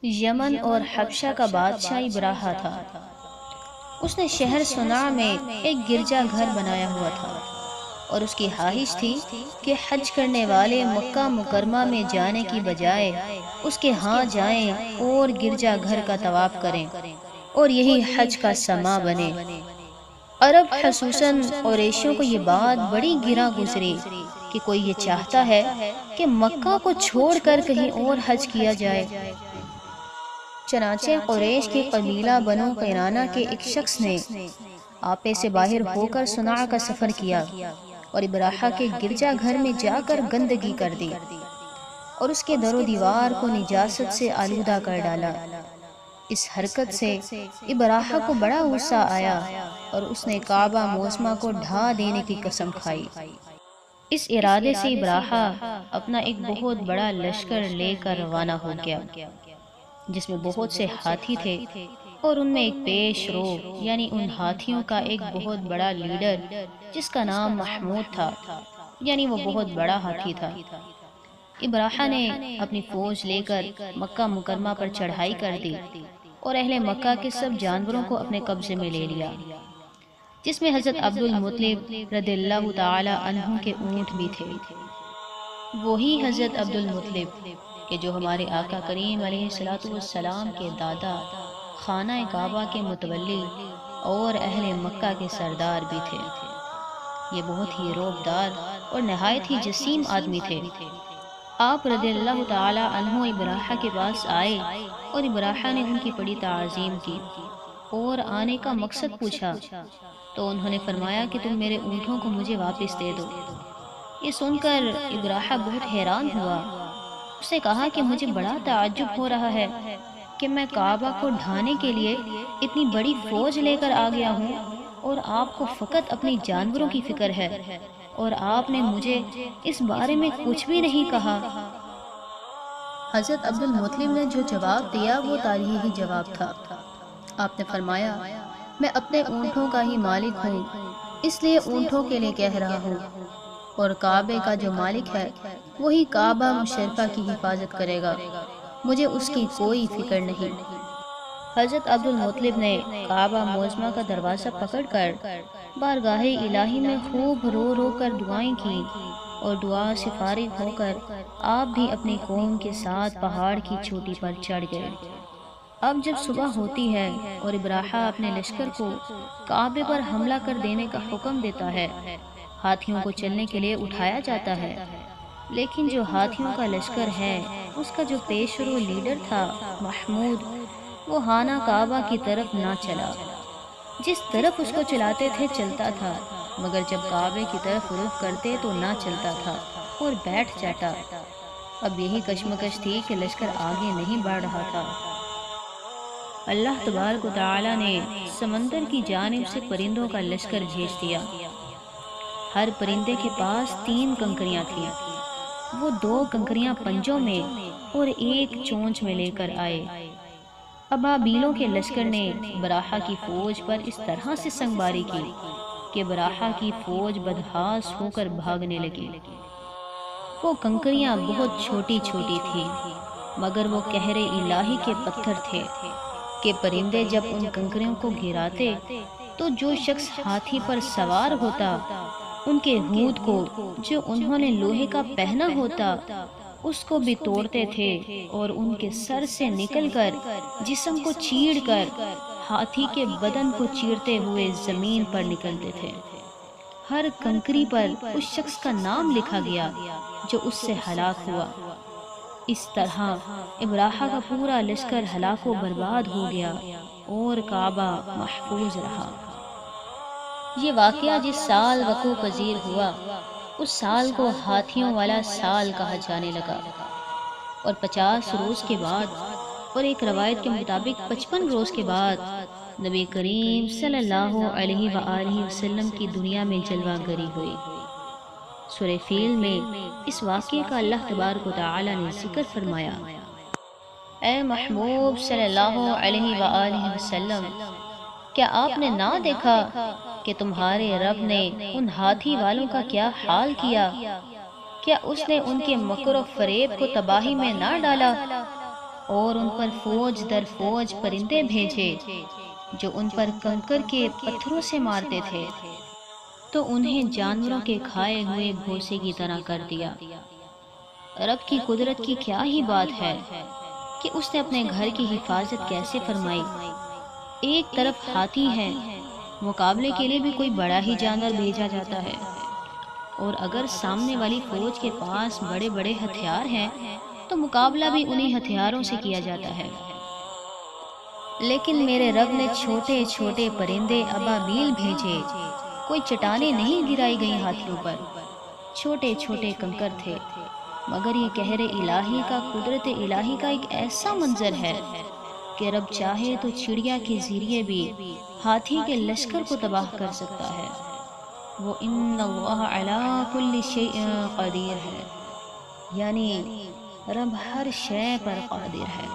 یمن اور حبشہ کا بادشاہ ابراہا تھا۔ اس نے شہر صنعا میں ایک گرجا گھر بنایا ہوا تھا اور اس کی خواہش تھی کہ حج کرنے والے مکہ مکرمہ میں جانے کی بجائے اس کے ہاں جائیں اور گرجا گھر کا طواف کریں اور یہی حج کا سما بنے۔ عرب خصوصاً قریشیوں کو یہ بات بڑی گراں گزری کہ کوئی یہ چاہتا ہے کہ مکہ کو چھوڑ کر کہیں اور حج کیا جائے۔ چنانچہ قریش کے قبیلہ بنو قینانہ کے ایک شخص نے آپے سے باہر ہو کر صنعا کا سفر کیا اور ابراہا کے گرجا گھر میں جا کر گندگی کر دی اور اس کے در و دیوار کو نجاست سے آلودہ کر ڈالا۔ اس حرکت سے ابراہا کو بڑا غصہ آیا اور اس نے کعبہ معظمہ کو ڈھا دینے کی قسم کھائی۔ اس ارادے سے ابراہا اپنا ایک بہت بڑا لشکر لے کر روانہ ہو گیا، جس میں بہت سے ہاتھی تھے اور ان میں ایک پیش رو یعنی ان ہاتھیوں کا ایک بہت بڑا لیڈر جس کا نام محمود تھا، یعنی وہ بہت بڑا ہاتھی تھا۔ ابراہا نے اپنی فوج لے کر مکہ مکرمہ پر چڑھائی کر دی اور اہل مکہ کے سب جانوروں کو اپنے قبضے میں لے لیا، جس میں حضرت عبد المطلب رضی اللہ تعالی عنہ کے اونٹ بھی تھے۔ وہی حضرت عبد المطلب کہ جو ہمارے آقا کریم علیہ السلام کے دادا، خانہ کعبہ کے متولی اور اہل مکہ کے سردار بھی تھے۔ یہ بہت ہی رعبدار اور نہایت ہی جسیم آدمی تھے۔ آپ رضی اللہ تعالی عنہ ابراہا کے پاس آئے اور ابراہا نے ان کی بڑی تعظیم کی اور آنے کا مقصد پوچھا تو انہوں نے فرمایا کہ تم میرے اونٹوں کو مجھے واپس دے دو۔ یہ سن کر ابراہا بہت حیران ہوا۔ اس نے کہا کہ مجھے بڑا تعجب ہو رہا ہے کہ میں کعبہ کو ڈھانے کے لیے اتنی بڑی فوج لے کر آ گیا ہوں اور آپ کو فقط اپنی جانوروں کی فکر ہے اور آپ نے مجھے اس بارے میں کچھ بھی نہیں کہا۔ حضرت عبد المطلب نے جو جواب دیا وہ تاریخی جواب تھا۔ آپ نے فرمایا میں اپنے اونٹوں کا ہی مالک ہوں، اس لیے اونٹوں کے لیے کہہ رہا ہوں، اور کعبے کا جو مالک ہے وہی کعبہ مشرفہ کی حفاظت کرے گا، مجھے اس کی کوئی فکر نہیں۔ حضرت عبد المطلب نے کعبہ معظمہ کا دروازہ پکڑ کر بارگاہ الہی میں خوب رو رو کر دعائیں کی اور دعا سے فارغ ہو کر آپ بھی اپنی قوم کے ساتھ پہاڑ کی چوٹی پر چڑھ گئے۔ اب جب صبح ہوتی ہے اور ابراہا اپنے لشکر کو کعبے پر حملہ کر دینے کا حکم دیتا ہے، ہاتھیوں کو چلنے کے لیے اٹھایا جاتا ہے، لیکن جو ہاتھیوں کا لشکر ہے اس کا جو پیشرو لیڈر تھا محمود، وہ خانہ کعبہ کی طرف نہ چلا۔ جس طرف اس کو چلاتے تھے چلتا تھا، مگر جب کعبے کی طرف رخ کرتے تو نہ چلتا تھا اور بیٹھ جاتا۔ اب یہی کشمکش تھی کہ لشکر آگے نہیں بڑھ رہا تھا۔ اللہ تبارک و تعالی نے سمندر کی جانب سے پرندوں کا لشکر بھیج دیا۔ ہر پرندے کے پاس 3 کنکریاں تھیں۔ وہ 2 کنکریاں پنجوں میں اور 1 چونچ میں لے کر آئے۔ ابابیلوں کے لشکر نے ابراہا کی فوج پر اس طرح سے سنگباری کی کہ ابراہا کی فوج بدحاس ہو کر بھاگنے لگی۔ وہ کنکریاں بہت چھوٹی چھوٹی تھیں، مگر وہ قہر الہی کے پتھر تھے کہ پرندے جب ان کنکریوں کو گراتے تو جو شخص ہاتھی پر سوار ہوتا ان کے ہونٹ کو جو انہوں نے لوہے کا پہنا ہوتا اس کو بھی توڑتے تھے اور ان کے سر سے نکل کر جسم کو چیڑ کر ہاتھی کے بدن کو چیرتے ہوئے زمین پر نکلتے تھے۔ ہر کنکری پر اس شخص کا نام لکھا گیا جو اس سے ہلاک ہوا۔ اس طرح ابراہا کا پورا لشکر ہلاک و برباد ہو گیا اور کعبہ محفوظ رہا۔ یہ واقعہ جس سال وقوع پذیر ہوا اس سال کو ہاتھیوں والا سال کہا جانے لگا، اور 50 روز کے بعد اور ایک روایت کے مطابق 55 روز کے بعد نبی کریم صلی اللہ علیہ وآلہ وسلم کی دنیا میں جلوہ گری ہوئی۔ سورہ فیل میں اس واقعے کا اللہ تبارک و تعالی نے ذکر فرمایا، اے محبوب صلی اللہ علیہ وآلہ وسلم، کیا آپ نے نہ دیکھا کہ تمہارے رب نے ان ہاتھی والوں کا کیا حال کیا؟ کیا اس نے ان کے مکر و فریب کو تباہی میں نہ ڈالا؟ اور ان پر فوج در فوج پرندے بھیجے جو ان پر کنکر کے پتھروں سے مارتے تھے، تو انہیں جانوروں کے کھائے ہوئے بھوسے کی طرح کر دیا۔ رب کی قدرت کی کیا ہی بات ہے کہ اس نے اپنے گھر کی حفاظت کیسے فرمائی۔ ایک طرف ہاتھی ہے، مقابلے کے لیے بھی کوئی بڑا ہی جانور بھیجا جاتا ہے، اور اگر سامنے والی فوج کے پاس بڑے بڑے ہتھیار ہیں تو مقابلہ بھی انہی ہتھیاروں سے کیا جاتا ہے۔ لیکن میرے رب نے چھوٹے چھوٹے پرندے ابابیل بھیجے، کوئی چٹانیں نہیں گرائی گئیں ہاتھیوں پر، چھوٹے چھوٹے کنکر تھے، مگر یہ قہر الہی کا، قدرت الہی کا ایک ایسا منظر ہے کہ رب چاہے تو چڑیا کے ذریعے بھی ہاتھی کے لشکر کو تباہ کر سکتا ہے۔ وہ ان اللہ علی کل شیء قدیر ہے، یعنی رب ہر شے پر قادر ہے۔